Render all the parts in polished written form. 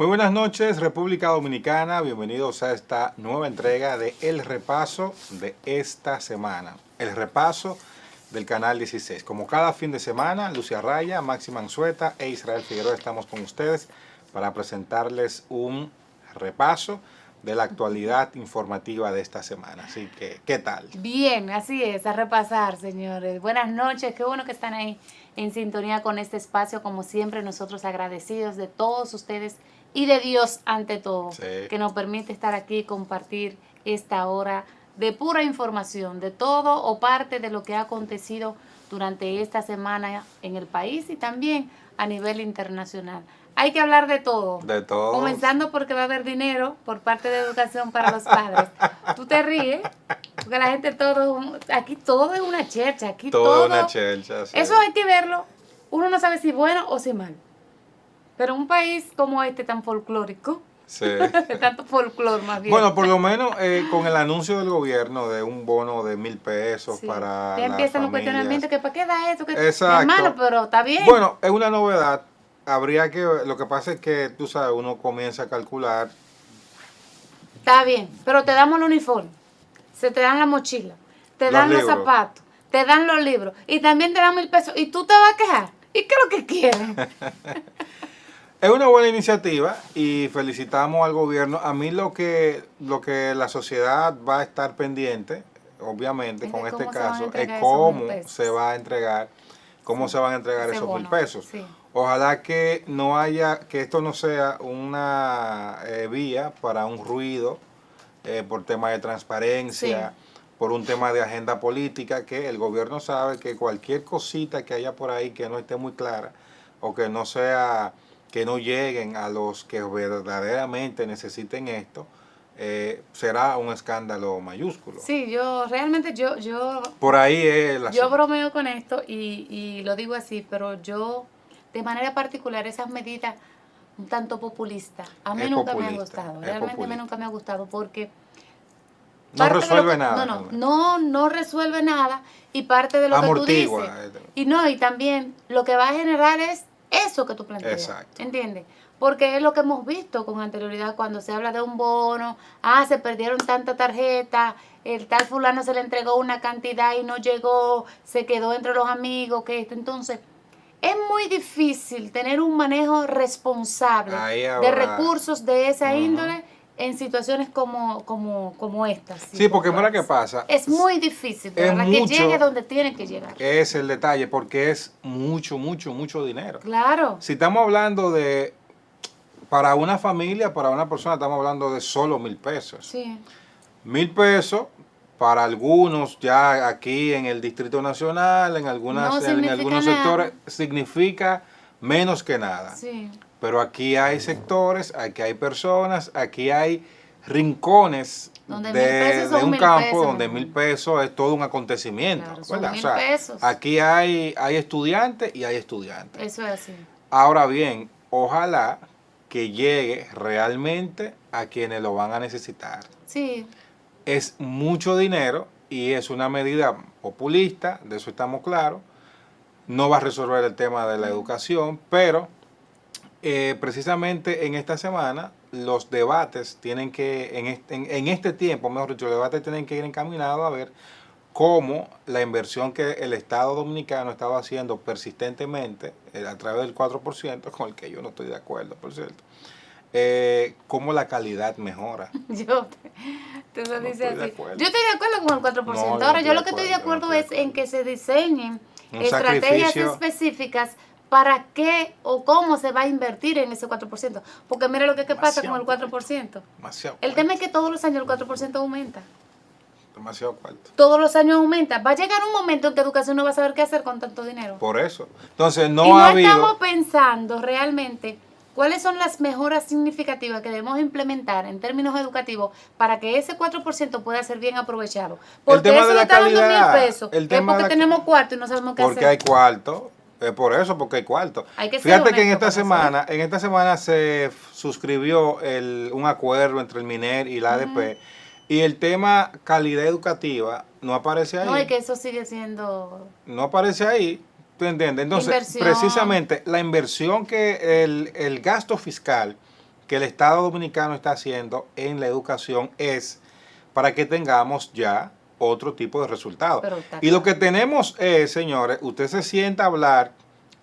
Muy buenas noches, República Dominicana. Bienvenidos a esta nueva entrega de El Repaso de esta semana. El repaso del Canal 16. Como cada fin de semana, Lucia Raya, Máxima Anzueta e Israel Figueroa estamos con ustedes para presentarles un repaso de la actualidad informativa de esta semana. Así que, ¿qué tal? Bien, así es, a repasar, señores. Buenas noches, qué bueno que están ahí en sintonía con este espacio. Como siempre, nosotros agradecidos de todos ustedes y de Dios ante todo, que nos permite estar aquí y compartir esta hora de pura información, de todo o parte de lo que ha acontecido durante esta semana en el país y también a nivel internacional. Hay que hablar de todo. De todo. Comenzando porque va a haber dinero por parte de educación para los padres. Tú te ríes, porque la gente aquí todo es una chercha, aquí todo es una chercha. Sí. Eso hay que verlo. Uno no sabe si bueno o si mal. Pero un país como este tan folclórico, sí. tanto folclor más bien. Bueno, por lo menos con el anuncio del gobierno de un bono de 1,000 pesos sí. para ya empiezan los cuestionamientos, que para qué da eso, que exacto. Hermano, pero está bien. Bueno, es una novedad. Lo que pasa es que, tú sabes, uno comienza a calcular. Está bien, pero te damos el uniforme, se te dan la mochila, te dan los zapatos, te dan los libros y también te dan 1,000 pesos y tú te vas a quejar. ¿Y qué es lo que quieren? Es una buena iniciativa y felicitamos al gobierno. A mí lo que la sociedad va a estar pendiente, obviamente, con este caso, es cómo se va a entregar, cómo se van a entregar esos 1,000 pesos. Sí. Ojalá que esto no sea una vía para un ruido por tema de transparencia, sí, por un tema de agenda política, que el gobierno sabe que cualquier cosita que haya por ahí que no esté muy clara o que no lleguen a los que verdaderamente necesiten esto, será un escándalo mayúsculo. Sí, yo por ahí es la yo bromeo con esto y lo digo así, pero yo de manera particular esas medidas un tanto populistas a mí nunca me han gustado, realmente a mí nunca me ha gustado porque no resuelve nada. No resuelve nada y parte de lo amortigua, que tú dices. Y también lo que va a generar es eso que tú planteas. Exacto. ¿Entiendes? Porque es lo que hemos visto con anterioridad cuando se habla de un bono, se perdieron tanta tarjeta, el tal fulano se le entregó una cantidad y no llegó, se quedó entre los amigos, entonces es muy difícil tener un manejo responsable de recursos de esa índole en situaciones como estas. Sí, porque mira qué pasa. Es muy difícil, de verdad, que llegue donde tiene que llegar. Es el detalle, porque es mucho dinero. Claro. Si estamos hablando para una familia, para una persona, estamos hablando de solo 1,000 pesos. Sí. 1,000 pesos para algunos, ya aquí en el Distrito Nacional, en algunos sectores, significa menos que nada. Sí. Pero aquí hay sectores, aquí hay personas, aquí hay rincones de un campo donde 1,000 pesos es todo un acontecimiento. Claro, son 1,000 pesos. Aquí hay estudiantes y hay estudiantes. Eso es así. Ahora bien, ojalá que llegue realmente a quienes lo van a necesitar. Sí. Es mucho dinero y es una medida populista, de eso estamos claros. No va a resolver el tema de la educación, pero precisamente en esta semana los debates tienen que, en este tiempo, mejor dicho, los debates tienen que ir encaminados a ver cómo la inversión que el Estado Dominicano estaba haciendo persistentemente a través del 4%, con el que yo no estoy de acuerdo, por cierto, cómo la calidad mejora. Yo estoy de acuerdo con el 4%. Ahora, yo lo que estoy de acuerdo es en que se diseñen estrategias específicas para qué o cómo se va a invertir en ese 4%. Porque mira lo que pasa con el 4%. El tema es que todos los años el 4% aumenta. Demasiado cuarto. Todos los años aumenta. Va a llegar un momento en que educación no va a saber qué hacer con tanto dinero. Por eso. Entonces no estamos pensando realmente cuáles son las mejoras significativas que debemos implementar en términos educativos para que ese 4% pueda ser bien aprovechado. Porque eso le está dando 1,000 pesos. Es porque tenemos cuarto y no sabemos qué hacer. Porque hay cuarto. Por eso, porque hay cuarto. Fíjate que en esta semana se suscribió un acuerdo entre el MINER y la ADP y el tema calidad educativa no aparece ahí. No, es que eso sigue siendo... No aparece ahí, ¿tú entiendes? Entonces, precisamente la inversión el gasto fiscal que el Estado Dominicano está haciendo en la educación es para que tengamos ya otro tipo de resultados. Y lo que tenemos es, señores, usted se sienta a hablar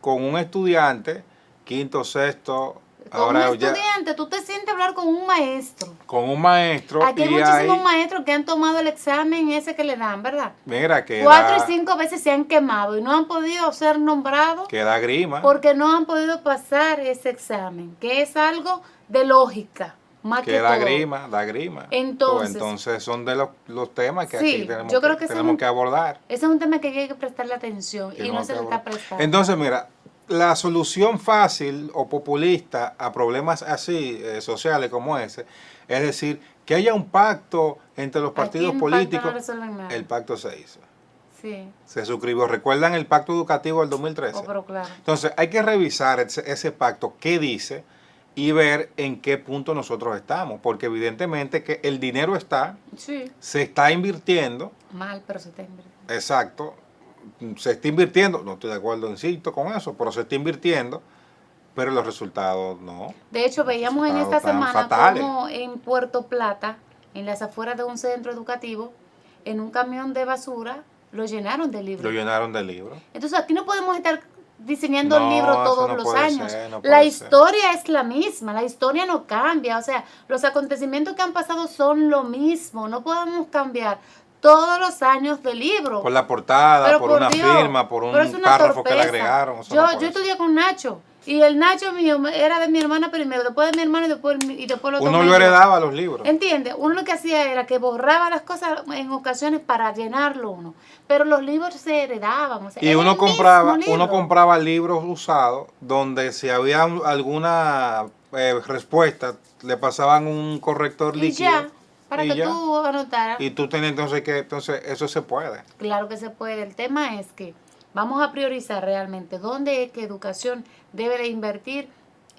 con un estudiante, quinto, sexto. Con un estudiante, tú te sientes a hablar con un maestro. Con un maestro. Aquí hay muchísimos maestros que han tomado el examen ese que le dan, ¿verdad? Mira que 4 y 5 veces se han quemado y no han podido ser nombrados. Que da grima. Porque no han podido pasar ese examen, que es algo de lógica. Más que da todo. da grima. Entonces son de los temas que sí, aquí tenemos, yo creo que tenemos que abordar. Ese es un tema que hay que prestarle atención y no se le está prestando. Entonces, mira, la solución fácil o populista a problemas así, sociales como ese, es decir, que haya un pacto entre los partidos políticos. El pacto se hizo. Sí. Se suscribió. ¿Recuerdan el pacto educativo del 2013? Pero claro. Entonces, hay que revisar ese pacto, qué dice, y ver en qué punto nosotros estamos, porque evidentemente que el dinero está, sí, se está invirtiendo. Mal, pero se está invirtiendo. Exacto, se está invirtiendo, no estoy de acuerdo, insisto, con eso, pero se está invirtiendo, pero los resultados no. De hecho, veíamos en esta semana como en Puerto Plata, en las afueras de un centro educativo, en un camión de basura, lo llenaron de libros. Lo llenaron de libros. Entonces aquí no podemos estar diseñando el libro todos los años. No la historia es la misma, la historia no cambia, o sea, los acontecimientos que han pasado son lo mismo, no podemos cambiar todos los años de libro. Por la portada, por una firma, por un párrafo que le agregaron. Yo estudié con Nacho. Y el Nacho mío era de mi hermana primero, después de mi hermano y después lo Uno lo heredaba los libros. ¿Entiendes? Uno lo que hacía era que borraba las cosas en ocasiones para llenarlo uno. Pero los libros se heredaban. O sea, y uno compraba libros usados donde si había alguna respuesta, le pasaban un corrector líquido. Ya, para que tú anotaras. Y tú tenías entonces eso se puede. Claro que se puede. El tema es que vamos a priorizar realmente dónde es que educación debe de invertir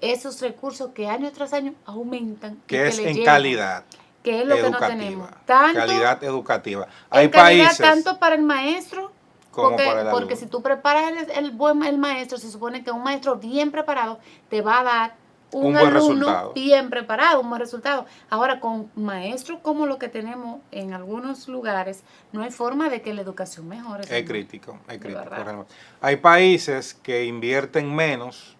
esos recursos que año tras año aumentan. Que es en calidad. Que es lo que no tenemos. Calidad educativa. Hay países tanto para el maestro como para el alumno. Porque si tú preparas el maestro, se supone que un maestro bien preparado te va a dar un alumno bien preparado, un buen resultado. Ahora, con maestros como lo que tenemos en algunos lugares, no hay forma de que la educación mejore. Es crítico. Hay países que invierten menos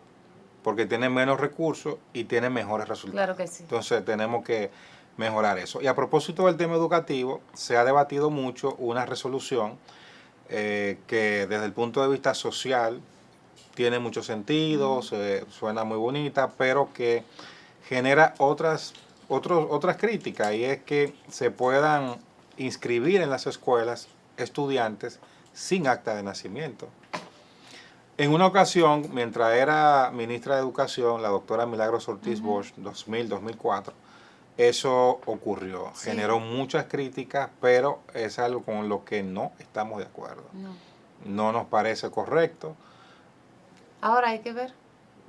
porque tienen menos recursos y tienen mejores resultados. Claro que sí. Entonces, tenemos que mejorar eso. Y a propósito del tema educativo, se ha debatido mucho una resolución que desde el punto de vista social tiene mucho sentido, suena muy bonita, pero que genera otras críticas, y es que se puedan inscribir en las escuelas estudiantes sin acta de nacimiento. En una ocasión, mientras era ministra de Educación, la doctora Milagros Ortiz Bosch, 2000-2004, eso ocurrió. Sí. Generó muchas críticas, pero es algo con lo que no estamos de acuerdo. No nos parece correcto. Ahora hay que ver.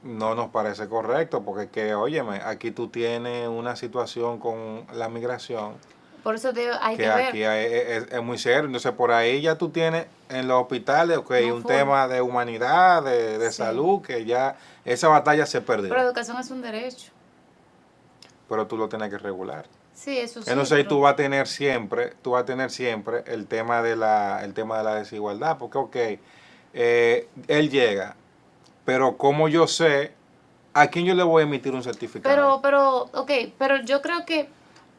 No nos parece correcto porque, óyeme, aquí tú tienes una situación con la migración. Por eso hay que ver. Aquí es muy serio. Entonces, por ahí ya tú tienes en los hospitales un tema de humanidad, de salud, que ya esa batalla se perdió. Pero la educación es un derecho. Pero tú lo tienes que regular. Sí, eso sí. Entonces, tú vas a tener siempre el tema de la desigualdad. Porque, él llega, pero como yo sé, ¿a quién yo le voy a emitir un certificado? Pero yo creo que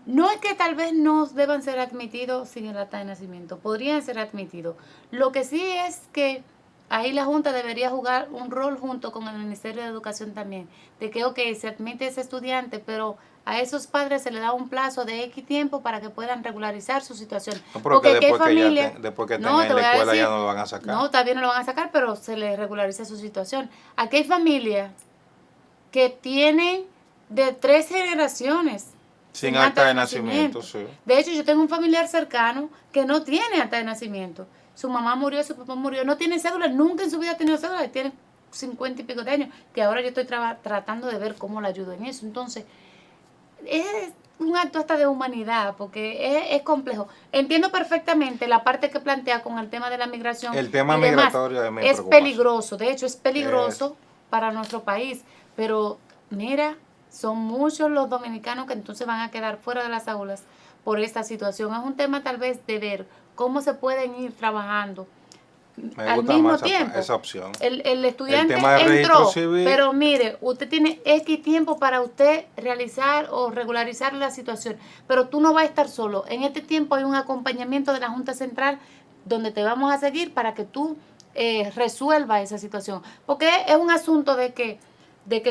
no es que tal vez no deban ser admitidos sin el acta de nacimiento, podrían ser admitidos. Lo que sí es que ahí la Junta debería jugar un rol junto con el Ministerio de Educación también, de que, se admite ese estudiante, pero a esos padres se le da un plazo de X tiempo para que puedan regularizar su situación. No, porque después que tengan en la escuela ya no lo van a sacar. No, también no lo van a sacar, pero se le regulariza su situación. Aquí hay familias que tienen de 3 generaciones sin acta de nacimiento. Sí. De hecho, yo tengo un familiar cercano que no tiene acta de nacimiento. Su mamá murió, su papá murió, no tiene cédula, nunca en su vida ha tenido cédula, y tiene 50 y pico de años, que ahora yo estoy tratando de ver cómo le ayudo en eso. Entonces, es un acto hasta de humanidad, porque es complejo. Entiendo perfectamente la parte que plantea con el tema de la migración. El tema migratorio es peligroso, de hecho es peligroso para nuestro país, pero mira, son muchos los dominicanos que entonces van a quedar fuera de las aulas por esta situación. Es un tema tal vez de ver cómo se pueden ir trabajando. Al mismo tiempo, esa opción. El estudiante entró, pero mire, usted tiene X tiempo para usted realizar o regularizar la situación, pero tú no vas a estar solo. En este tiempo hay un acompañamiento de la Junta Central donde te vamos a seguir para que tú resuelvas esa situación. Porque es un asunto de que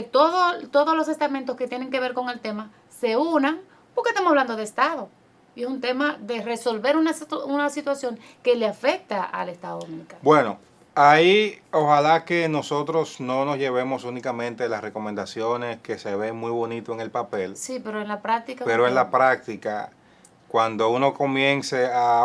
todos los estamentos que tienen que ver con el tema se unan, porque estamos hablando de Estado. Y es un tema de resolver una situación que le afecta al Estado dominicano. Bueno, ahí ojalá que nosotros no nos llevemos únicamente las recomendaciones que se ven muy bonito en el papel. Sí, pero en la práctica. Pero en la práctica, cuando uno comience a,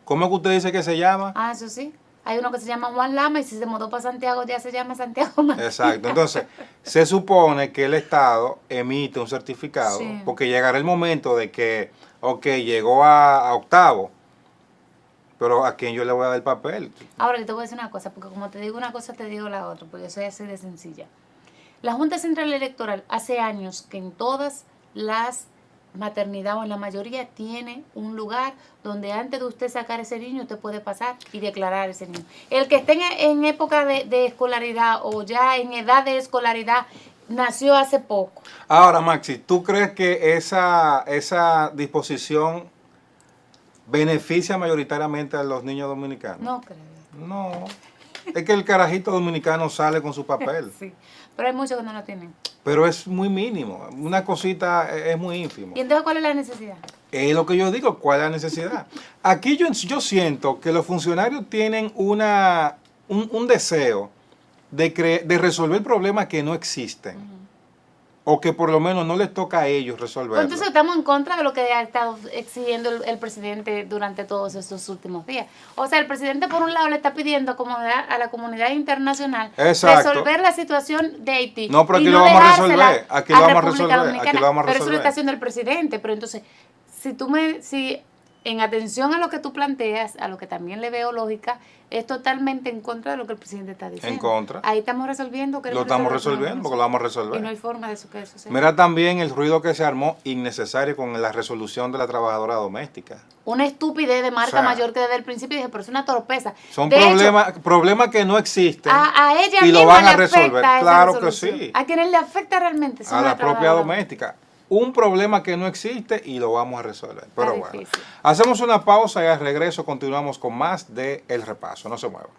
¿cómo es que usted dice que se llama? Ah, eso sí. Hay uno que se llama Juan Lama y si se mudó para Santiago ya se llama Santiago Martín. Exacto. Entonces, se supone que el Estado emite un certificado, sí, porque llegará el momento de que, llegó a octavo, pero ¿a quién yo le voy a dar el papel? Ahora, yo te voy a decir una cosa, porque como te digo una cosa, te digo la otra, porque yo soy así de sencilla. La Junta Central Electoral hace años que en todas las maternidad o en la mayoría tiene un lugar donde antes de usted sacar ese niño usted puede pasar y declarar ese niño. El que esté en época de escolaridad o ya en edad de escolaridad nació hace poco. Ahora, Maxi, ¿tú crees que esa disposición beneficia mayoritariamente a los niños dominicanos? No creo. No, es que el carajito dominicano sale con su papel. Sí, pero hay muchos que no lo tienen. Pero es muy mínimo, una cosita es muy ínfimo. ¿Y entonces cuál es la necesidad? Es lo que yo digo, ¿cuál es la necesidad? Aquí yo siento que los funcionarios tienen un deseo de resolver problemas que no existen. O que por lo menos no les toca a ellos resolverlo. Entonces estamos en contra de lo que ha estado exigiendo el presidente durante todos estos últimos días. O sea, el presidente por un lado le está pidiendo a la comunidad internacional resolver la situación de Haití. No, pero aquí lo vamos a resolver. Aquí lo vamos a resolver. Pero eso lo está haciendo el presidente. Pero entonces, si en atención a lo que tú planteas, a lo que también le veo lógica, es totalmente en contra de lo que el presidente está diciendo. En contra. Ahí estamos resolviendo. Lo estamos resolviendo porque lo vamos a resolver. Y no hay forma de que eso sea. Mira también el ruido que se armó innecesario con la resolución de la trabajadora doméstica. Una estupidez de marca mayor que desde el principio dije, pero es una torpeza. Son problemas que no existen. A ella y lo van a resolver. Claro que sí. A quienes le afecta realmente son a la propia doméstica. Un problema que no existe y lo vamos a resolver. Pero bueno, hacemos una pausa y al regreso continuamos con más de El Repaso. No se muevan.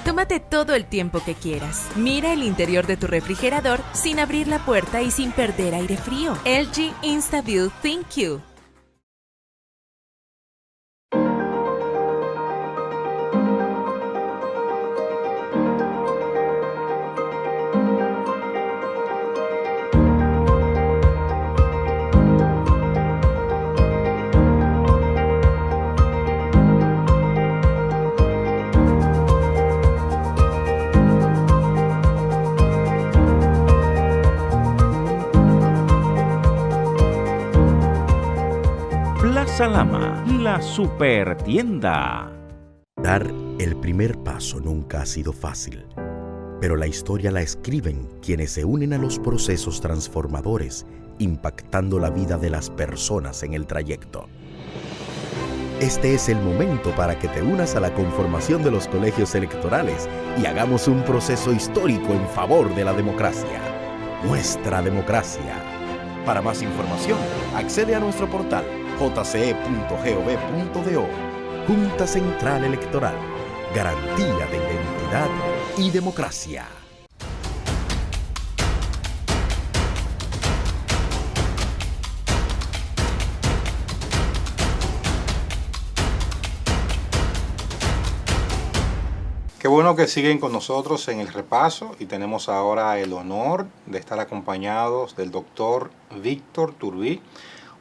Tómate todo el tiempo que quieras. Mira el interior de tu refrigerador sin abrir la puerta y sin perder aire frío. LG InstaView ThinQ. Lama, la super tienda. Dar el primer paso nunca ha sido fácil, pero la historia la escriben quienes se unen a los procesos transformadores, impactando la vida de las personas en el trayecto. Este es el momento para que te unas a la conformación de los colegios electorales y hagamos un proceso histórico en favor de la democracia. Nuestra democracia. Para más información, accede a nuestro portal jce.gov.do. Junta Central Electoral. Garantía de identidad y democracia. Qué bueno que siguen con nosotros en el repaso y tenemos ahora el honor de estar acompañados del doctor Víctor Turbí,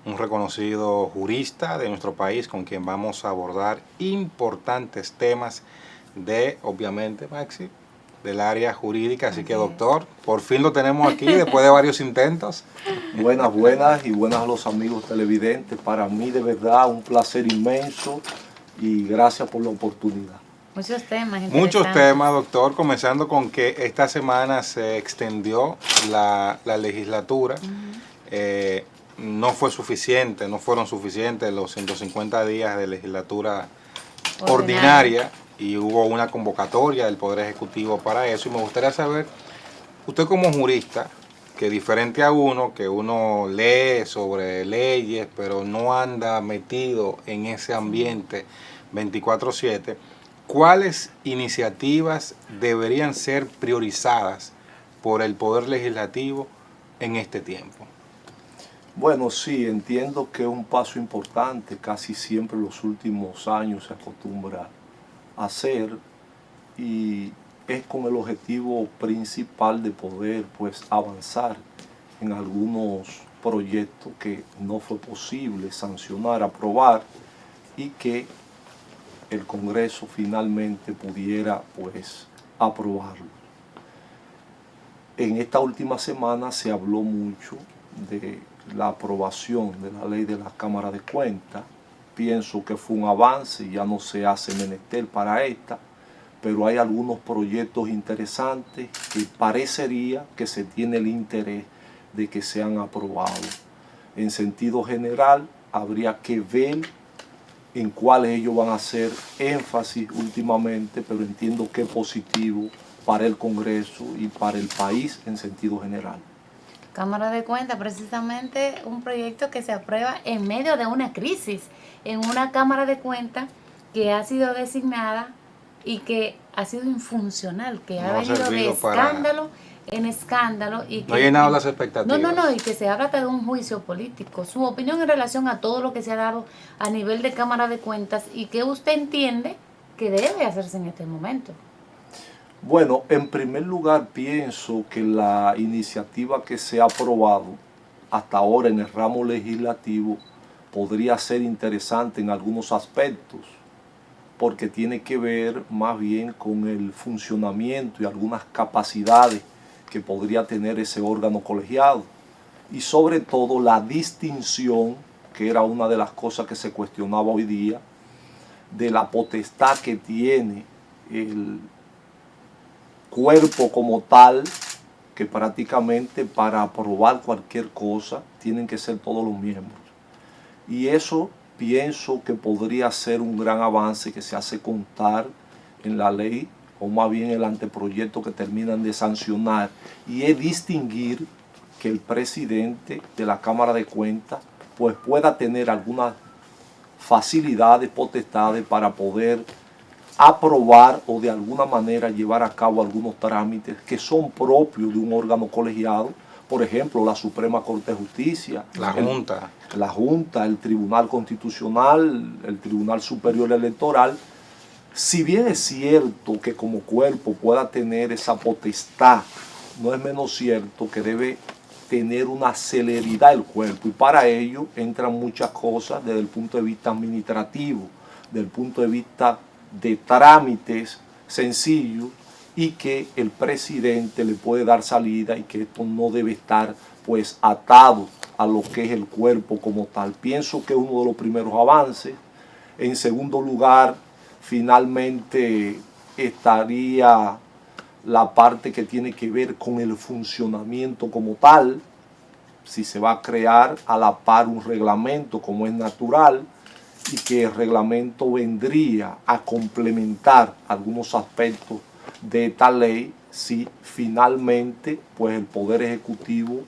un reconocido jurista de nuestro país con quien vamos a abordar importantes temas de, obviamente, Maxi, del área jurídica. Así que, doctor, por fin lo tenemos aquí después de varios intentos. Buenas y buenas a los amigos televidentes. Para mí, de verdad, un placer inmenso y gracias por la oportunidad. Muchos temas, doctor, comenzando con que esta semana se extendió la legislatura. No fueron suficientes los 150 días de legislatura ordinaria y hubo una convocatoria del Poder Ejecutivo para eso. Y me gustaría saber, usted como jurista, que diferente a uno, que uno lee sobre leyes, pero no anda metido en ese ambiente 24/7, ¿cuáles iniciativas deberían ser priorizadas por el Poder Legislativo en este tiempo? Bueno, sí, entiendo que es un paso importante, casi siempre en los últimos años se acostumbra a hacer y es con el objetivo principal de poder pues avanzar en algunos proyectos que no fue posible sancionar, aprobar y que el Congreso finalmente pudiera pues aprobarlo. En esta última semana se habló mucho de la aprobación de la ley de la Cámara de Cuentas. Pienso que fue un avance, ya no se hace menester para esta, pero hay algunos proyectos interesantes que parecería que se tiene el interés de que sean aprobados. En sentido general, habría que ver en cuáles ellos van a hacer énfasis últimamente, pero entiendo que es positivo para el Congreso y para el país en sentido general. Cámara de Cuentas, precisamente un proyecto que se aprueba en medio de una crisis, en una Cámara de Cuentas que ha sido designada y que ha sido infuncional, que ha venido de escándalo en escándalo. Y que no ha llenado las expectativas. No, y que se habla hasta de un juicio político. Su opinión en relación a todo lo que se ha dado a nivel de Cámara de Cuentas y que usted entiende que debe hacerse en este momento. Bueno, en primer lugar pienso que la iniciativa que se ha aprobado hasta ahora en el ramo legislativo podría ser interesante en algunos aspectos, porque tiene que ver más bien con el funcionamiento y algunas capacidades que podría tener ese órgano colegiado. Y sobre todo la distinción, que era una de las cosas que se cuestionaba hoy día, de la potestad que tiene el cuerpo como tal, que prácticamente para aprobar cualquier cosa tienen que ser todos los miembros. Y eso pienso que podría ser un gran avance que se hace constar en la ley, o más bien el anteproyecto que terminan de sancionar, y es distinguir que el presidente de la Cámara de Cuentas pues pueda tener algunas facilidades, potestades para poder aprobar o de alguna manera llevar a cabo algunos trámites que son propios de un órgano colegiado, por ejemplo, la Suprema Corte de Justicia, la Junta, el Tribunal Constitucional, el Tribunal Superior Electoral. Si bien es cierto que como cuerpo pueda tener esa potestad, no es menos cierto que debe tener una celeridad el cuerpo, y para ello entran muchas cosas desde el punto de vista administrativo, desde el punto de vista de trámites sencillos, y que el presidente le puede dar salida y que esto no debe estar pues atado a lo que es el cuerpo como tal. Pienso que es uno de los primeros avances. En segundo lugar, finalmente estaría la parte que tiene que ver con el funcionamiento como tal, si se va a crear a la par un reglamento como es natural, y que el reglamento vendría a complementar algunos aspectos de esta ley si finalmente pues el Poder Ejecutivo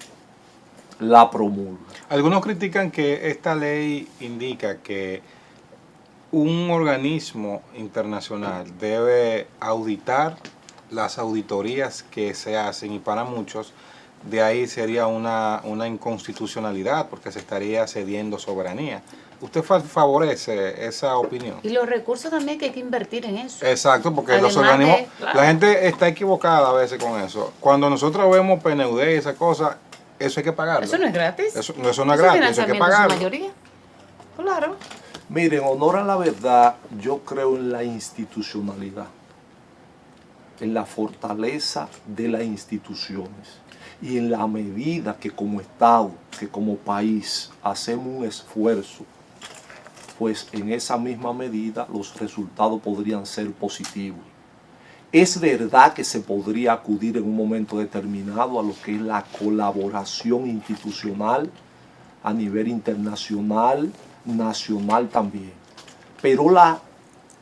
la promulga. Algunos critican que esta ley indica que un organismo internacional debe auditar las auditorías que se hacen, y para muchos de ahí sería una inconstitucionalidad porque se estaría cediendo soberanía. ¿Usted favorece esa opinión? Y los recursos también que hay que invertir en eso. Exacto, porque Además los organismos, claro, la gente está equivocada a veces con eso. Cuando nosotros vemos PNUD y esas cosas, eso hay que pagarlo. Eso no es gratis. Eso no es gratis, eso hay que pagarlo. Mayoría. Claro. Miren, honor a la verdad, yo creo en la institucionalidad, en la fortaleza de las instituciones y en la medida que como Estado, que como país hacemos un esfuerzo, pues en esa misma medida los resultados podrían ser positivos. Es verdad que se podría acudir en un momento determinado a lo que es la colaboración institucional a nivel internacional, nacional también. Pero la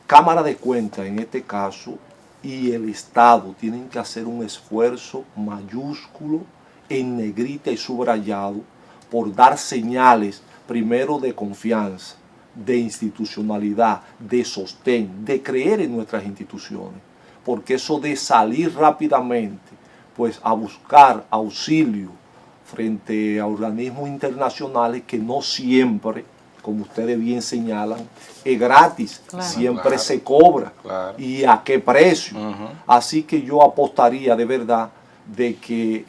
Cámara de Cuentas en este caso y el Estado tienen que hacer un esfuerzo mayúsculo, en negrita y subrayado, por dar señales primero de confianza, de institucionalidad, de sostén, de creer en nuestras instituciones. Porque eso de salir rápidamente pues a buscar auxilio frente a organismos internacionales que no siempre, como ustedes bien señalan, es gratis, claro, siempre claro, se cobra, claro, y a qué precio. Así que yo apostaría de verdad de que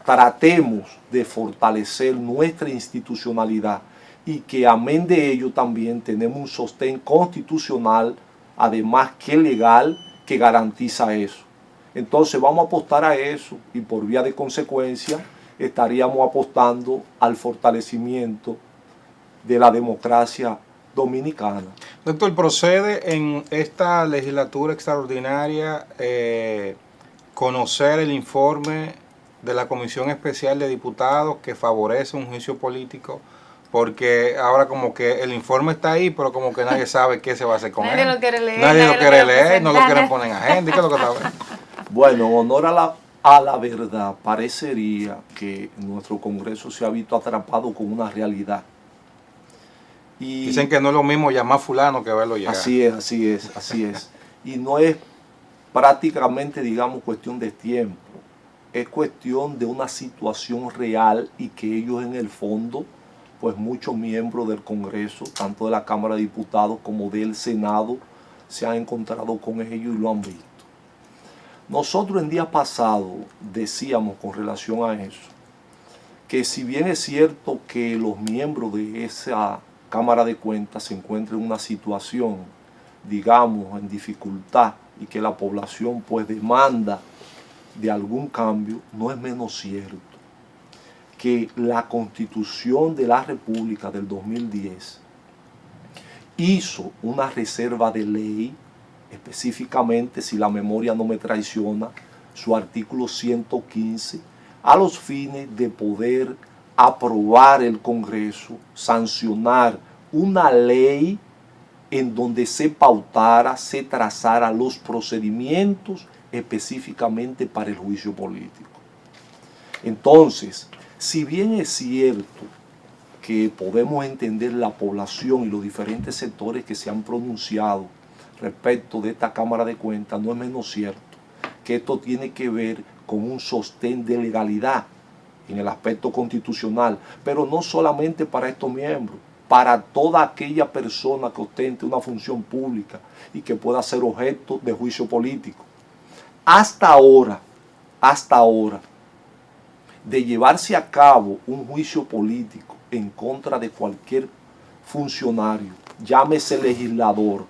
tratemos de fortalecer nuestra institucionalidad y que amén de ello también tenemos un sostén constitucional, además que legal, que garantiza eso. Entonces vamos a apostar a eso y por vía de consecuencia estaríamos apostando al fortalecimiento de la democracia dominicana. Doctor, ¿procede en esta legislatura extraordinaria conocer el informe de la Comisión Especial de Diputados que favorece un juicio político? Porque ahora como que el informe está ahí, pero como que nadie sabe qué se va a hacer con él. Nadie lo quiere leer. Nadie lo quiere leer, no lo quieren poner en agenda. ¿Qué es lo que está? Bueno, honor a la verdad, parecería que nuestro Congreso se ha visto atrapado con una realidad. Y dicen que no es lo mismo llamar a fulano que verlo llegar. Así es, así es, así es. Y no es prácticamente, digamos, cuestión de tiempo. Es cuestión de una situación real y que ellos en el fondo, pues muchos miembros del Congreso, tanto de la Cámara de Diputados como del Senado, se han encontrado con ellos y lo han visto. Nosotros en día pasado decíamos con relación a eso, que si bien es cierto que los miembros de esa Cámara de Cuentas se encuentran en una situación, digamos, en dificultad y que la población pues demanda de algún cambio, no es menos cierto que la Constitución de la República del 2010 hizo una reserva de ley, específicamente, si la memoria no me traiciona, su artículo 115, a los fines de poder aprobar el Congreso, sancionar una ley en donde se pautara, se trazara los procedimientos específicamente para el juicio político. Entonces, si bien es cierto que podemos entender la población y los diferentes sectores que se han pronunciado respecto de esta Cámara de Cuentas, no es menos cierto que esto tiene que ver con un sostén de legalidad en el aspecto constitucional, pero no solamente para estos miembros, para toda aquella persona que ostente una función pública y que pueda ser objeto de juicio político. Hasta ahora, de llevarse a cabo un juicio político en contra de cualquier funcionario, llámese legislador,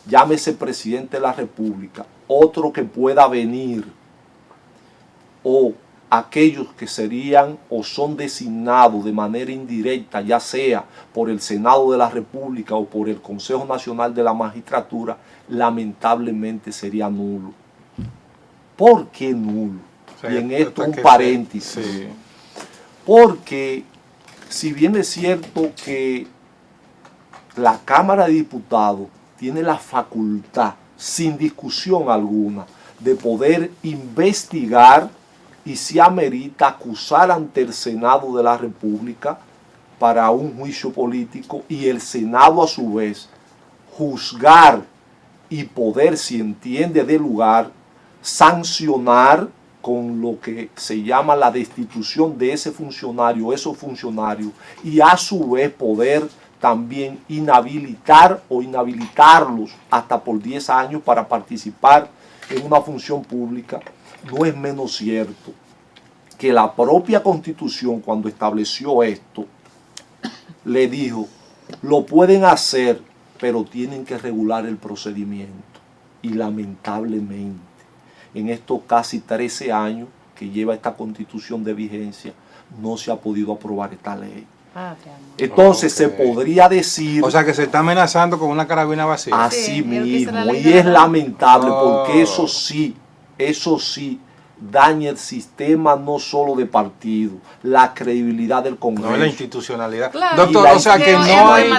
llámese presidente de la República, otro que pueda venir, o aquellos que serían o son designados de manera indirecta, ya sea por el Senado de la República o por el Consejo Nacional de la Magistratura, lamentablemente sería nulo. ¿Por qué nulo? Sí, y en esto un paréntesis. Sí. Porque si bien es cierto que la Cámara de Diputados tiene la facultad, sin discusión alguna, de poder investigar y si amerita acusar ante el Senado de la República para un juicio político y el Senado a su vez juzgar y poder, si entiende de lugar, sancionar con lo que se llama la destitución de ese funcionario, esos funcionarios, y a su vez poder también inhabilitar o inhabilitarlos hasta por 10 años para participar en una función pública, no es menos cierto que la propia Constitución, cuando estableció esto, le dijo, lo pueden hacer, pero tienen que regular el procedimiento. Y lamentablemente, en estos casi 13 años que lleva esta Constitución de vigencia, no se ha podido aprobar esta ley. Entonces se podría decir... O sea que se está amenazando con una carabina vacía. Así mismo, y es lamentable porque eso sí daña el sistema no solo de partido, la credibilidad del Congreso. No, la institucionalidad. Claro. Doctor, o sea que no hay...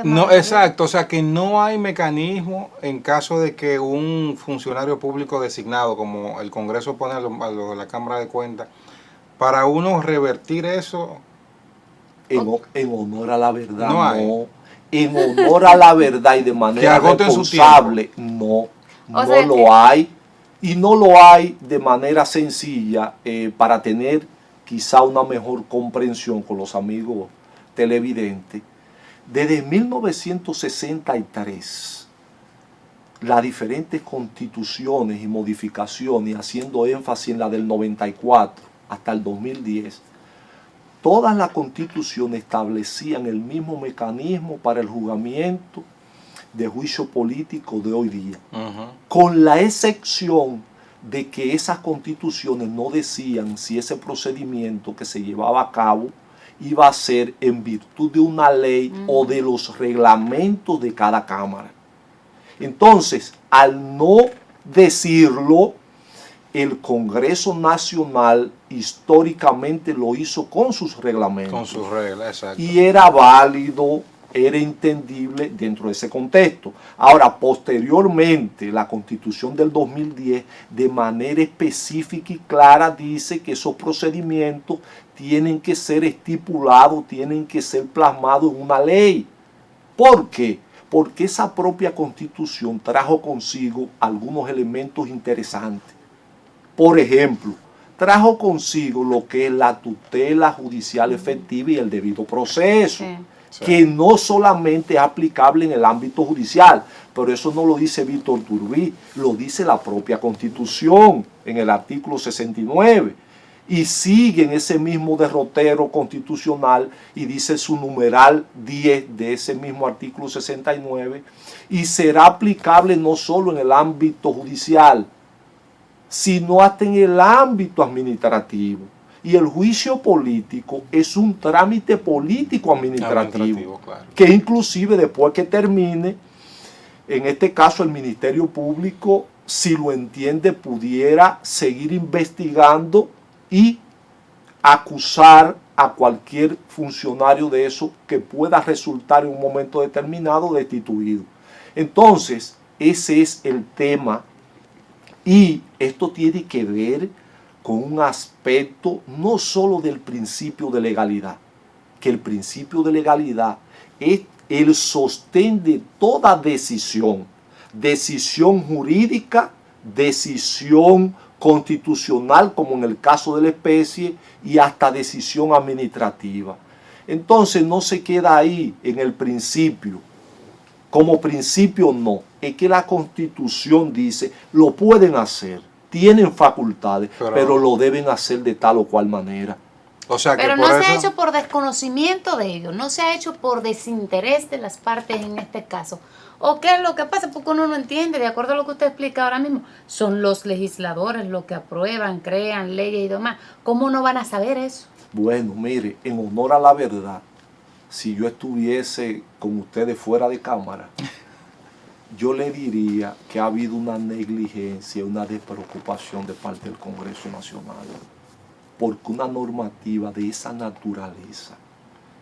No, exacto, o sea que no hay mecanismo en caso de que un funcionario público designado, como el Congreso pone a lo de la Cámara de Cuentas, para uno revertir eso... En honor a la verdad, no. En honor a la verdad y de manera responsable, no lo hay. Y no lo hay de manera sencilla para tener quizá una mejor comprensión con los amigos televidentes. Desde 1963, las diferentes constituciones y modificaciones, haciendo énfasis en la del 94 hasta el 2010, todas las constituciones establecían el mismo mecanismo para el juzgamiento de juicio político de hoy día, con la excepción de que esas constituciones no decían si ese procedimiento que se llevaba a cabo iba a ser en virtud de una ley o de los reglamentos de cada cámara. Entonces, al no decirlo, el Congreso Nacional históricamente lo hizo con sus reglamentos. Con sus reglas, exacto. Y era válido, era entendible dentro de ese contexto. Ahora, posteriormente, la Constitución del 2010, de manera específica y clara, dice que esos procedimientos tienen que ser estipulados, tienen que ser plasmados en una ley. ¿Por qué? Porque esa propia Constitución trajo consigo algunos elementos interesantes. Por ejemplo, trajo consigo lo que es la tutela judicial efectiva y el debido proceso, que no solamente es aplicable en el ámbito judicial, pero eso no lo dice Víctor Turbí, lo dice la propia Constitución en el artículo 69. Y sigue en ese mismo derrotero constitucional y dice su numeral 10 de ese mismo artículo 69, y será aplicable no solo en el ámbito judicial, sino hasta en el ámbito administrativo. Y el juicio político es un trámite político administrativo, claro, que inclusive después que termine, en este caso el Ministerio Público, si lo entiende, pudiera seguir investigando y acusar a cualquier funcionario de eso que pueda resultar en un momento determinado destituido. Entonces, ese es el tema. Y esto tiene que ver con un aspecto no solo del principio de legalidad, que el principio de legalidad es el sostén de toda decisión jurídica, decisión constitucional, como en el caso de la especie, y hasta decisión administrativa. Entonces no se queda ahí en el principio. Como principio no, es que la Constitución dice, lo pueden hacer, tienen facultades, pero lo deben hacer de tal o cual manera. O sea que pero no se ha hecho por desconocimiento de ellos, no se ha hecho por desinterés de las partes en este caso. ¿O qué es lo que pasa? Porque uno no entiende, de acuerdo a lo que usted explica ahora mismo, son los legisladores los que aprueban, crean leyes y demás. ¿Cómo no van a saber eso? Bueno, mire, en honor a la verdad, si yo estuviese con ustedes fuera de cámara, yo le diría que ha habido una negligencia, una despreocupación de parte del Congreso Nacional, porque una normativa de esa naturaleza,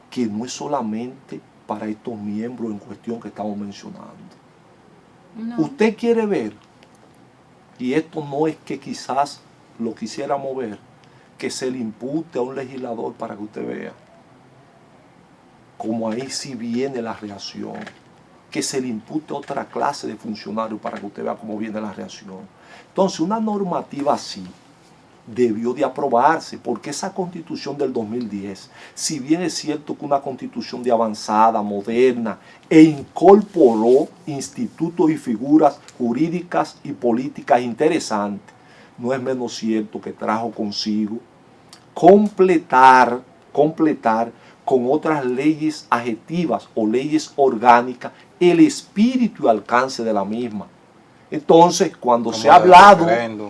que no es solamente para estos miembros en cuestión que estamos mencionando. No. Usted quiere ver, y esto no es que quizás lo quisiéramos ver, que se le impute a un legislador para que usted vea, como ahí sí viene la reacción, que se le impute a otra clase de funcionarios para que usted vea cómo viene la reacción. Entonces, una normativa así, debió de aprobarse, porque esa constitución del 2010, si bien es cierto que una constitución de avanzada, moderna, e incorporó institutos y figuras jurídicas y políticas interesantes, no es menos cierto que trajo consigo completar con otras leyes adjetivas o leyes orgánicas el espíritu y alcance de la misma. Entonces, cuando se ha hablado,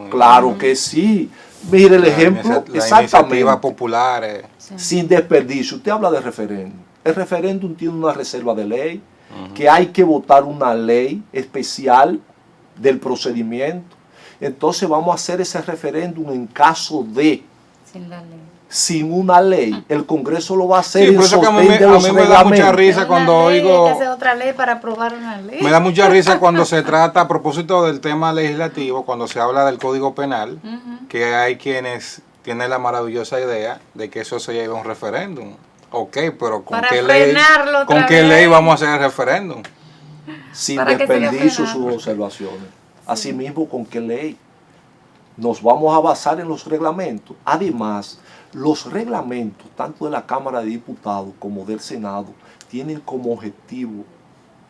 claro que sí. Mire el ejemplo, exactamente. Populares. Sin desperdicio. Usted habla de referéndum. El referéndum tiene una reserva de ley, que hay que votar una ley especial del procedimiento. Entonces vamos a hacer ese referéndum en caso de... Sin la ley. Sin una ley, el Congreso lo va a hacer en sostén de los reglamentos. A mí me da mucha risa cuando oigo... Hay que hacer otra ley para aprobar una ley. Me da mucha risa cuando se trata, a propósito del tema legislativo, cuando se habla del Código Penal, que hay quienes tienen la maravillosa idea de que eso se lleve a un referéndum. Ok, pero ¿con qué ley vamos a hacer el referéndum? Sin desperdicio sus observaciones. Sí. Asimismo, ¿con qué ley? Nos vamos a basar en los reglamentos. Además, los reglamentos, tanto de la Cámara de Diputados como del Senado, tienen como objetivo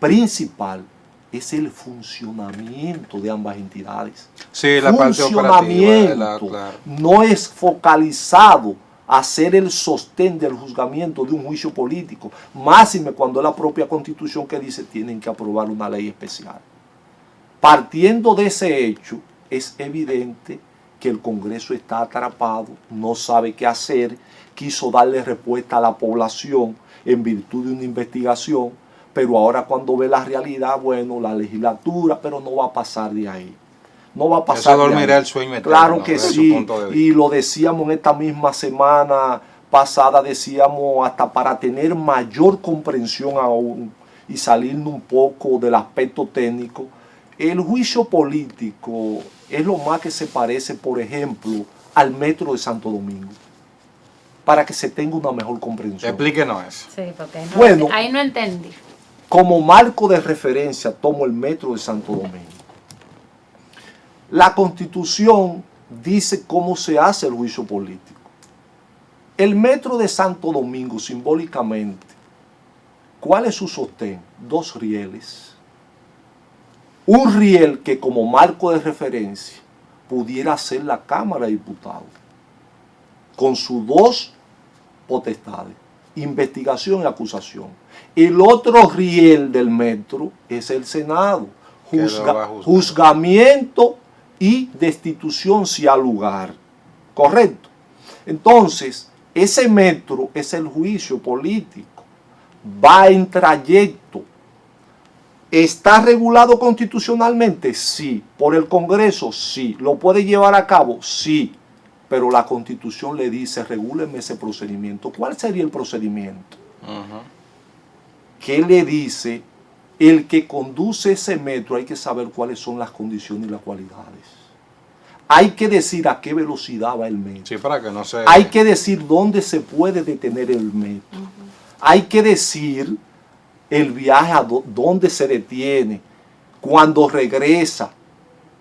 principal es el funcionamiento de ambas entidades. Sí, la parte operativa. Claro. No es focalizado a ser el sostén del juzgamiento de un juicio político, máxime cuando es la propia Constitución que dice tienen que aprobar una ley especial. Partiendo de ese hecho, es evidente que el Congreso está atrapado, no sabe qué hacer, quiso darle respuesta a la población en virtud de una investigación, pero ahora cuando ve la realidad, bueno, la legislatura, pero no va a pasar de ahí. No va a pasar. Eso dormirá el sueño eterno. Claro que sí, y lo decíamos en esta misma semana pasada, decíamos hasta para tener mayor comprensión aún y salirnos un poco del aspecto técnico. El juicio político es lo más que se parece, por ejemplo, al Metro de Santo Domingo, para que se tenga una mejor comprensión. Explíquenos eso. Sí, porque ahí no entendí. Como marco de referencia tomo el Metro de Santo Domingo. La Constitución dice cómo se hace el juicio político. El Metro de Santo Domingo, simbólicamente, ¿cuál es su sostén? 2 rieles. Un riel que como marco de referencia pudiera ser la Cámara de Diputados, con sus 2 potestades, investigación y acusación. El otro riel del metro es el Senado, juzgamiento y destitución si hay lugar. ¿Correcto? Entonces, ese metro es el juicio político, va en trayecto. ¿Está regulado constitucionalmente? Sí. ¿Por el Congreso? Sí. ¿Lo puede llevar a cabo? Sí. Pero la Constitución le dice, regúleme ese procedimiento. ¿Cuál sería el procedimiento? ¿Qué le dice? El que conduce ese metro hay que saber cuáles son las condiciones y las cualidades. Hay que decir a qué velocidad va el metro. Sí, para que no se... Hay que decir dónde se puede detener el metro. Hay que decir el viaje a dónde se detiene, cuando regresa.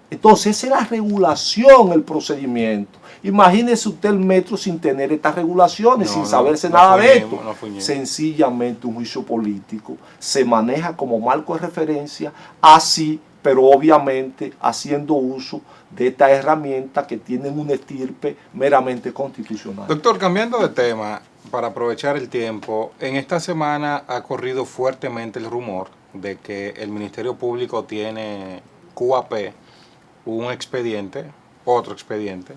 Entonces, esa es la regulación, el procedimiento. Imagínese usted el metro sin tener estas regulaciones, sin saberse nada de esto. Sencillamente un juicio político se maneja como marco de referencia, así, pero obviamente haciendo uso de estas herramientas que tienen una estirpe meramente constitucional. Doctor, cambiando de tema, para aprovechar el tiempo, en esta semana ha corrido fuertemente el rumor de que el Ministerio Público tiene QAP, otro expediente,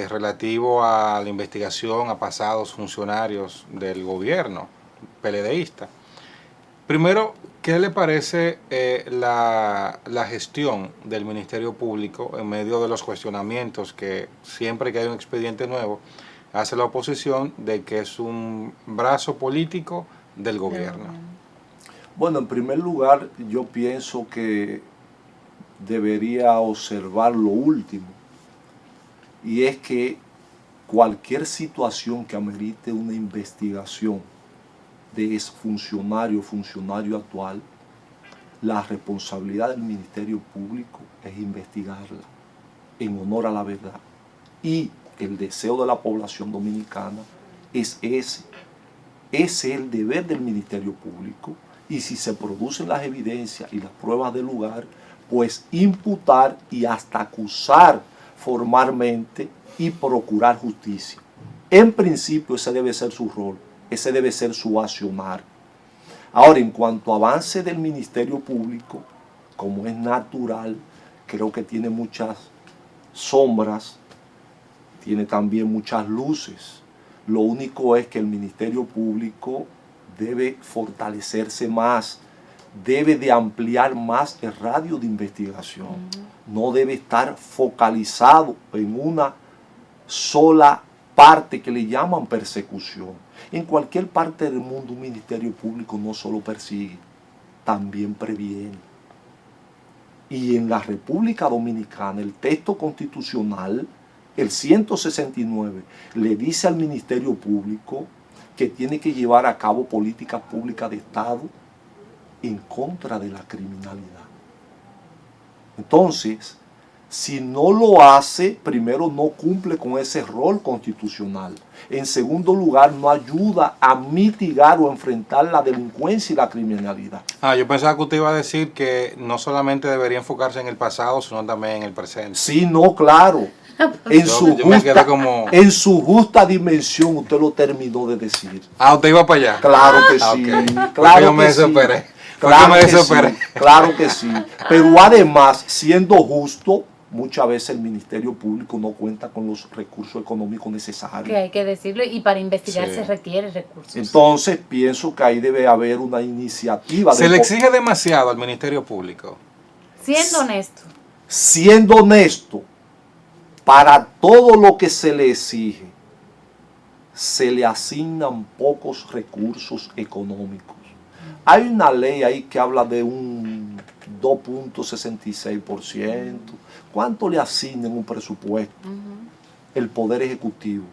relativo a la investigación a pasados funcionarios del gobierno PLDista. Primero, ¿qué le parece la gestión del Ministerio Público en medio de los cuestionamientos que siempre que hay un expediente nuevo hace la oposición de que es un brazo político del gobierno? Bueno, en primer lugar, yo pienso que debería observar lo último, y es que cualquier situación que amerite una investigación de exfuncionario o funcionario actual, la responsabilidad del Ministerio Público es investigarla en honor a la verdad. Y el deseo de la población dominicana es ese. Ese es el deber del Ministerio Público. Y si se producen las evidencias y las pruebas del lugar, pues imputar y hasta acusar formalmente y procurar justicia. En principio ese debe ser su rol, ese debe ser su accionar. Ahora, en cuanto a avance del Ministerio Público, como es natural, creo que tiene muchas sombras, tiene también muchas luces. Lo único es que el Ministerio Público debe fortalecerse más, debe de ampliar más el radio de investigación. No debe estar focalizado en una sola parte que le llaman persecución. En cualquier parte del mundo un Ministerio Público no solo persigue, también previene. Y en la República Dominicana el texto constitucional, el 169, le dice al Ministerio Público que tiene que llevar a cabo políticas públicas de Estado en contra de la criminalidad. Entonces, si no lo hace, primero no cumple con ese rol constitucional. En segundo lugar, no ayuda a mitigar o enfrentar la delincuencia y la criminalidad. Yo pensaba que usted iba a decir que no solamente debería enfocarse en el pasado, sino también en el presente. Sí, no, claro. En su justa dimensión, usted lo terminó de decir. ¿Usted iba para allá? Claro que sí. Okay. Claro yo me desesperé. Claro que sí. Pero además, siendo justo, muchas veces el Ministerio Público no cuenta con los recursos económicos necesarios. Que hay que decirlo, y para investigar se requiere recursos. Entonces, pienso que ahí debe haber una iniciativa. ¿Se le exige demasiado al Ministerio Público? Siendo honesto. Siendo honesto, para todo lo que se le exige, se le asignan pocos recursos económicos. Hay una ley ahí que habla de un 2.66%. ¿Cuánto le asignan un presupuesto? El Poder Ejecutivo.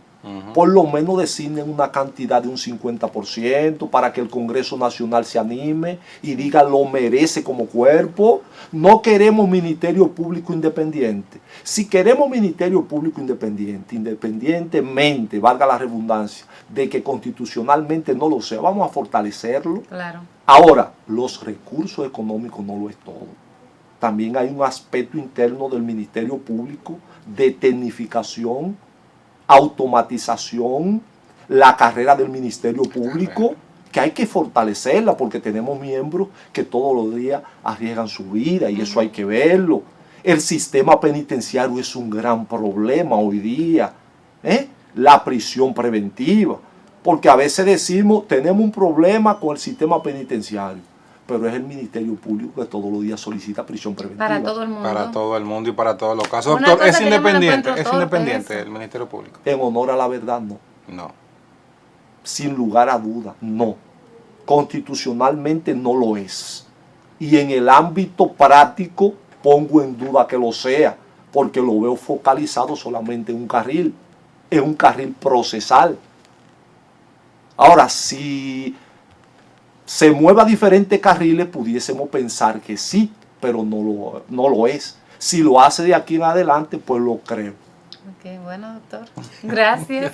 Por lo menos designen una cantidad de un 50% para que el Congreso Nacional se anime y diga lo merece como cuerpo. No queremos Ministerio Público independiente. Si queremos Ministerio Público independiente, independientemente, valga la redundancia, de que constitucionalmente no lo sea, vamos a fortalecerlo. Claro. Ahora, los recursos económicos no lo es todo. También hay un aspecto interno del Ministerio Público de tecnificación, automatización, la carrera del Ministerio Público, que hay que fortalecerla porque tenemos miembros que todos los días arriesgan su vida y eso hay que verlo. El sistema penitenciario es un gran problema hoy día, la prisión preventiva, porque a veces decimos tenemos un problema con el sistema penitenciario, pero es el Ministerio Público que todos los días solicita prisión preventiva. Para todo el mundo. Para todo el mundo y para todos los casos. Doctor, es independiente el Ministerio Público. En honor a la verdad, no. No. Sin lugar a duda, no. Constitucionalmente no lo es. Y en el ámbito práctico pongo en duda que lo sea, porque lo veo focalizado solamente en un carril procesal. Ahora, si se mueva a diferentes carriles, pudiésemos pensar que sí, pero no lo es. Si lo hace de aquí en adelante, pues lo creo. Ok, bueno, doctor. Gracias.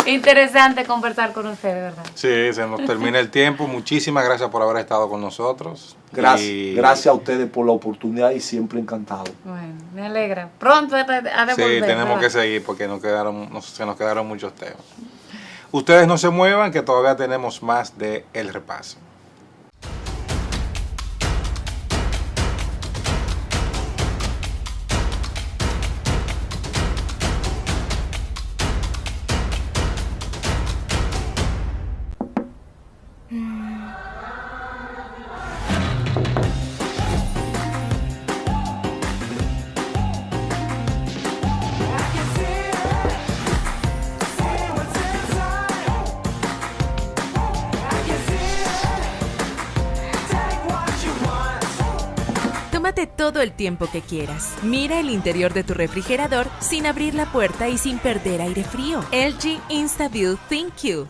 Interesante conversar con usted, de verdad. Sí, se nos termina el tiempo. Muchísimas gracias por haber estado con nosotros. Gracias a ustedes por la oportunidad y siempre encantado. Bueno, me alegra. Pronto ha de volver. Sí, tenemos que seguir porque se nos quedaron muchos temas. Ustedes no se muevan, que todavía tenemos más de El Repaso. Tómate todo el tiempo que quieras. Mira el interior de tu refrigerador sin abrir la puerta y sin perder aire frío. LG InstaView ThinQ.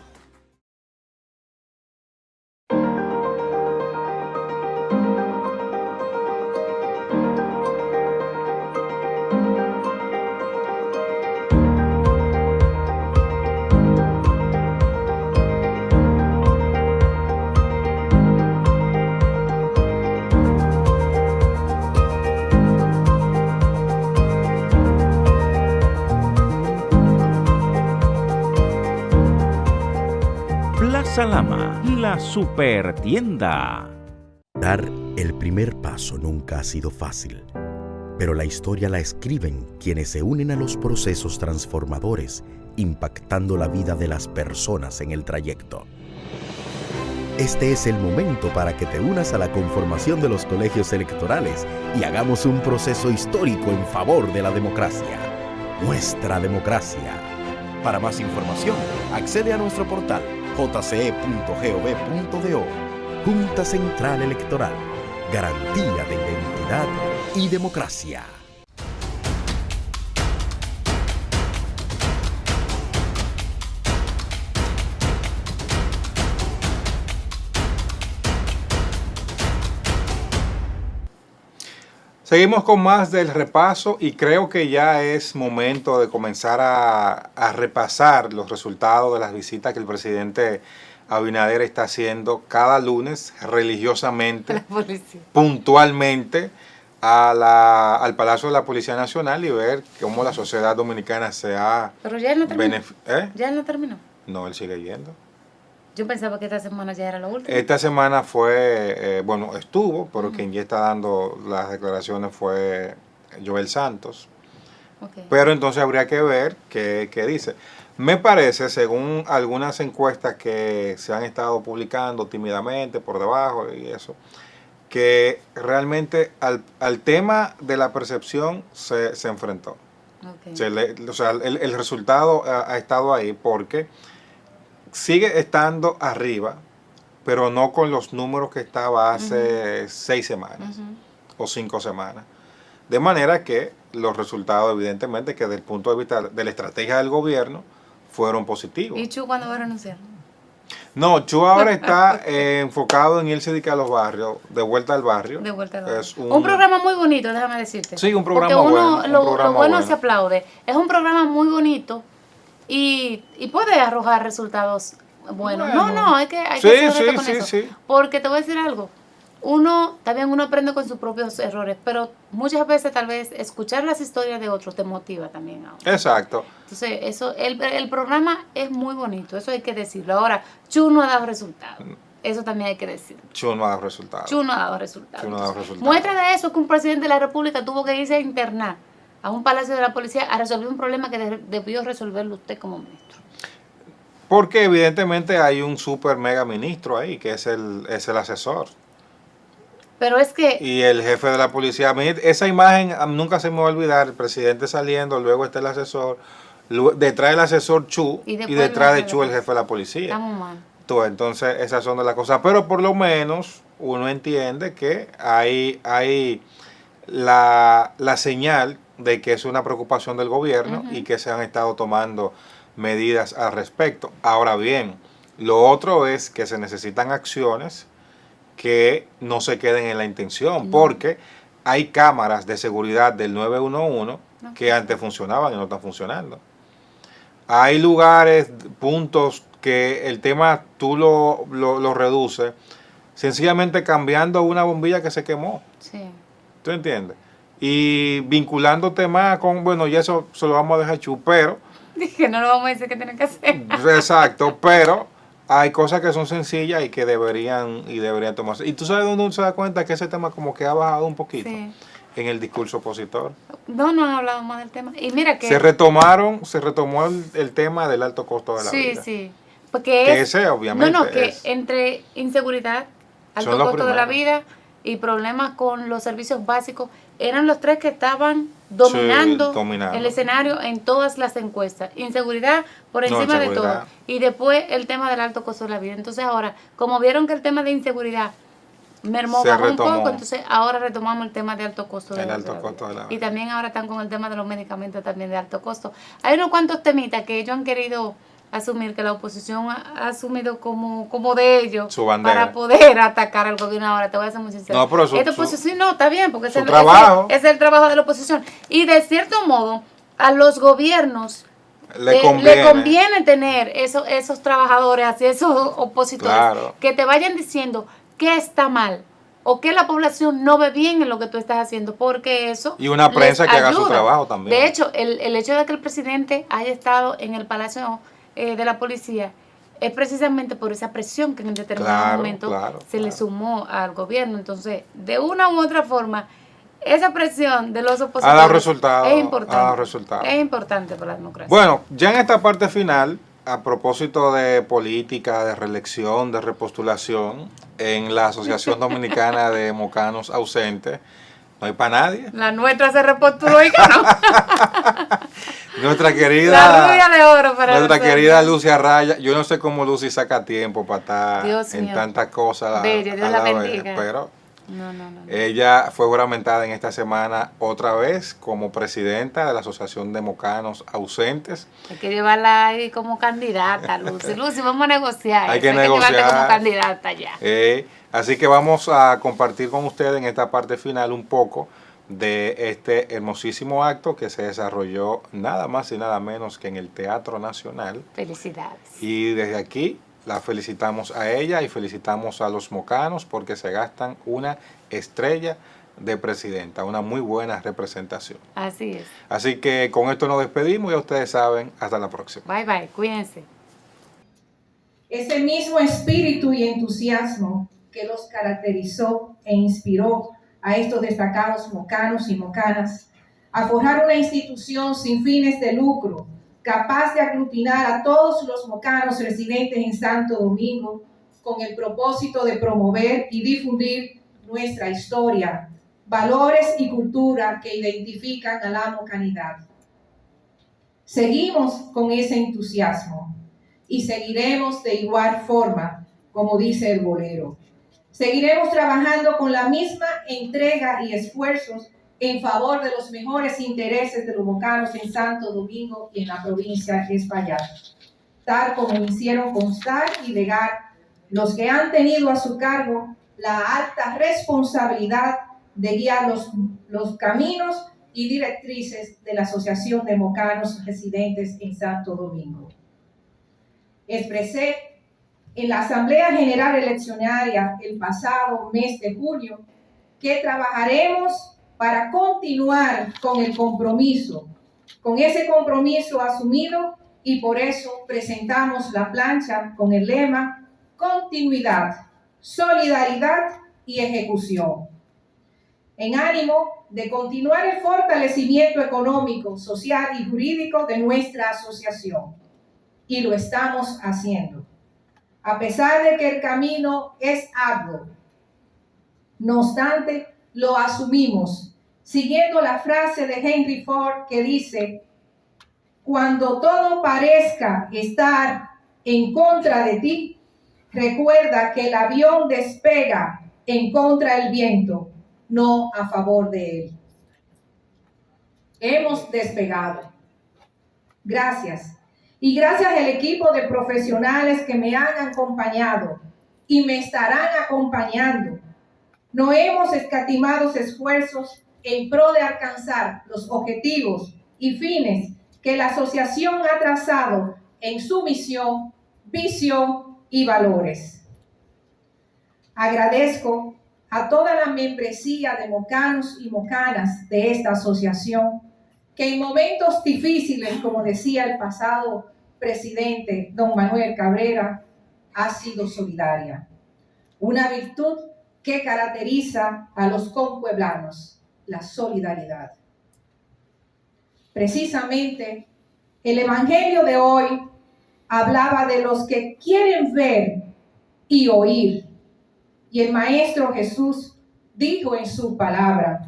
Plaza Lama, la supertienda. Dar el primer paso nunca ha sido fácil, pero la historia la escriben quienes se unen a los procesos transformadores, impactando la vida de las personas en el trayecto. Este es el momento para que te unas a la conformación de los colegios electorales y hagamos un proceso histórico en favor de la democracia. Nuestra democracia. Para más información, accede a nuestro portal jce.gov.do. Junta Central Electoral. Garantía de identidad y democracia. Seguimos con más del repaso y creo que ya es momento de comenzar a repasar los resultados de las visitas que el presidente Abinader está haciendo cada lunes religiosamente, puntualmente, al Palacio de la Policía Nacional y ver cómo la sociedad dominicana se ha... Pero ya él no terminó. ¿Ya él no terminó? No, él sigue yendo. Yo pensaba que esta semana ya era la última. Esta semana fue, estuvo, pero quien ya está dando las declaraciones fue Joel Santos. Okay. Pero entonces habría que ver qué dice. Me parece, según algunas encuestas que se han estado publicando tímidamente por debajo y eso, que realmente al tema de la percepción se enfrentó. Okay. El resultado ha estado ahí porque sigue estando arriba, pero no con los números que estaba hace 6 semanas o 5 semanas. De manera que los resultados, evidentemente, que desde el punto de vista de la estrategia del gobierno, fueron positivos. ¿Y Chu cuándo va a renunciar? No, Chu ahora está enfocado en irse a los barrios, de vuelta al barrio. De vuelta al barrio. Es un programa muy bonito, déjame decirte. Sí, un programa porque bueno. Lo bueno se aplaude. Es un programa muy bonito y puede arrojar resultados buenos. Bueno. No, hay que ser honesto con eso. Sí. Porque te voy a decir algo. También uno aprende con sus propios errores, pero muchas veces tal vez escuchar las historias de otros te motiva también a uno. Exacto. Entonces, el programa es muy bonito, eso hay que decirlo. Ahora, Chu no ha dado resultados. Eso también hay que decirlo. Chu no ha dado resultados. Muestra de eso es que un presidente de la República tuvo que irse a internar a un palacio de la policía a resolver un problema que debió resolverlo usted como ministro. Porque evidentemente hay un super mega ministro ahí, que es el asesor. Pero es que... Y el jefe de la policía, esa imagen nunca se me va a olvidar, el presidente saliendo, luego está el asesor, detrás del asesor Chu y detrás de Chu el jefe de la policía. Estamos mal. Entonces esas son de las cosas, pero por lo menos uno entiende que hay la señal de que es una preocupación del gobierno y que se han estado tomando medidas al respecto. Ahora bien, lo otro es que se necesitan acciones que no se queden en la intención, porque hay cámaras de seguridad del 911 que antes funcionaban y no están funcionando. Hay lugares, puntos que el tema tú lo reduces sencillamente cambiando una bombilla que se quemó. Sí. ¿Tú entiendes? Y vinculándote más con, bueno, y eso se lo vamos a dejar Chu, pero... Dije, no lo vamos a decir que tienen que hacer. Exacto, pero... hay cosas que son sencillas y que deberían tomarse. Y tú sabes dónde uno se da cuenta que ese tema como que ha bajado un poquito en el discurso opositor. No han hablado más del tema. Y mira que... Se retomó el tema del alto costo de la vida. Sí. Porque ese obviamente que entre inseguridad, alto costo de la vida y problemas con los servicios básicos, eran los 3 que estaban dominando el escenario en todas las encuestas. Inseguridad por encima de todo. Y después el tema del alto costo de la vida. Entonces ahora, como vieron que el tema de inseguridad mermó un poco, entonces ahora retomamos el tema de alto costo de la vida. Y también ahora están con el tema de los medicamentos también de alto costo. Hay unos cuantos temitas que ellos han querido asumir, que la oposición ha asumido como de ellos para poder atacar al gobierno. Ahora te voy a ser muy sincero. No, pero esta oposición no, está bien, porque es el trabajo de la oposición. Y de cierto modo, a los gobiernos le conviene tener esos trabajadores, así esos opositores, que te vayan diciendo qué está mal o que la población no ve bien en lo que tú estás haciendo, porque eso y una prensa que haga su trabajo también. De hecho, el hecho de que el presidente haya estado en el Palacio de la Policía es precisamente por esa presión que en determinado momento se le sumó al gobierno. Entonces, de una u otra forma, esa presión de los opositores ha dado resultados, es importante. Es importante para la democracia. Bueno, ya en esta parte final, a propósito de política, de reelección, de repostulación, en la Asociación Dominicana de Mocanos Ausentes, no hay para nadie. La nuestra se repostuló y ganó. Nuestra querida, la rubia de oro para nuestra querida Lucy Arraya. Yo no sé cómo Lucy saca tiempo para estar en tantas cosas. Bello, Dios la bendiga. Pero ella fue juramentada en esta semana otra vez como presidenta de la Asociación de Mocanos Ausentes. Hay que llevarla ahí como candidata, Lucy. Lucy, vamos a negociar. Hay que negociar. Llevarte como candidata ya. Así que vamos a compartir con ustedes en esta parte final un poco de este hermosísimo acto que se desarrolló nada más y nada menos que en el Teatro Nacional. Felicidades. Y desde aquí la felicitamos a ella y felicitamos a los mocanos porque se gastan una estrella de presidenta, una muy buena representación. Así es. Así que con esto nos despedimos y ya ustedes saben, hasta la próxima. Bye bye, cuídense. Ese mismo espíritu y entusiasmo que los caracterizó e inspiró a estos destacados mocanos y mocanas a forjar una institución sin fines de lucro, capaz de aglutinar a todos los mocanos residentes en Santo Domingo con el propósito de promover y difundir nuestra historia, valores y cultura que identifican a la mocanidad. Seguimos con ese entusiasmo y seguiremos de igual forma, como dice el bolero. Seguiremos trabajando con la misma entrega y esfuerzos en favor de los mejores intereses de los mocanos en Santo Domingo y en la provincia de Espaillat, tal como hicieron constar y legar los que han tenido a su cargo la alta responsabilidad de guiar los caminos y directrices de la Asociación de Mocanos Residentes en Santo Domingo. Expresé en la Asamblea General Eleccionaria el pasado mes de junio que trabajaremos para continuar con el compromiso, con ese compromiso asumido, y por eso presentamos la plancha con el lema Continuidad, Solidaridad y Ejecución, en ánimo de continuar el fortalecimiento económico, social y jurídico de nuestra asociación. Y lo estamos haciendo, a pesar de que el camino es arduo. No obstante, lo asumimos, siguiendo la frase de Henry Ford que dice: cuando todo parezca estar en contra de ti, recuerda que el avión despega en contra del viento, no a favor de él. Hemos despegado. Gracias. Y gracias al equipo de profesionales que me han acompañado y me estarán acompañando. No hemos escatimado esfuerzos en pro de alcanzar los objetivos y fines que la asociación ha trazado en su misión, visión y valores. Agradezco a toda la membresía de mocanos y mocanas de esta asociación que en momentos difíciles, como decía el pasado presidente don Manuel Cabrera, ha sido solidaria. Una virtud que caracteriza a los compueblanos, la solidaridad. Precisamente, el Evangelio de hoy hablaba de los que quieren ver y oír. Y el Maestro Jesús dijo en su palabra: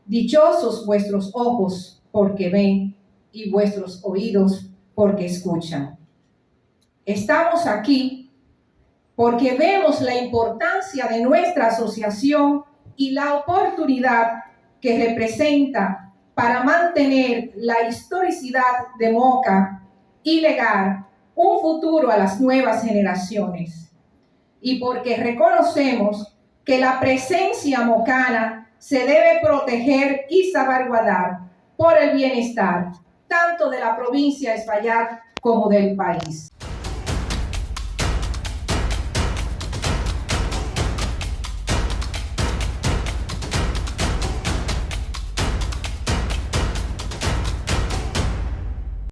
dichosos vuestros ojos porque ven y vuestros oídos porque escuchan. Estamos aquí porque vemos la importancia de nuestra asociación y la oportunidad que representa para mantener la historicidad de Moca y legar un futuro a las nuevas generaciones. Y porque reconocemos que la presencia mocana se debe proteger y salvaguardar por el bienestar tanto de la provincia de Espaillat como del país.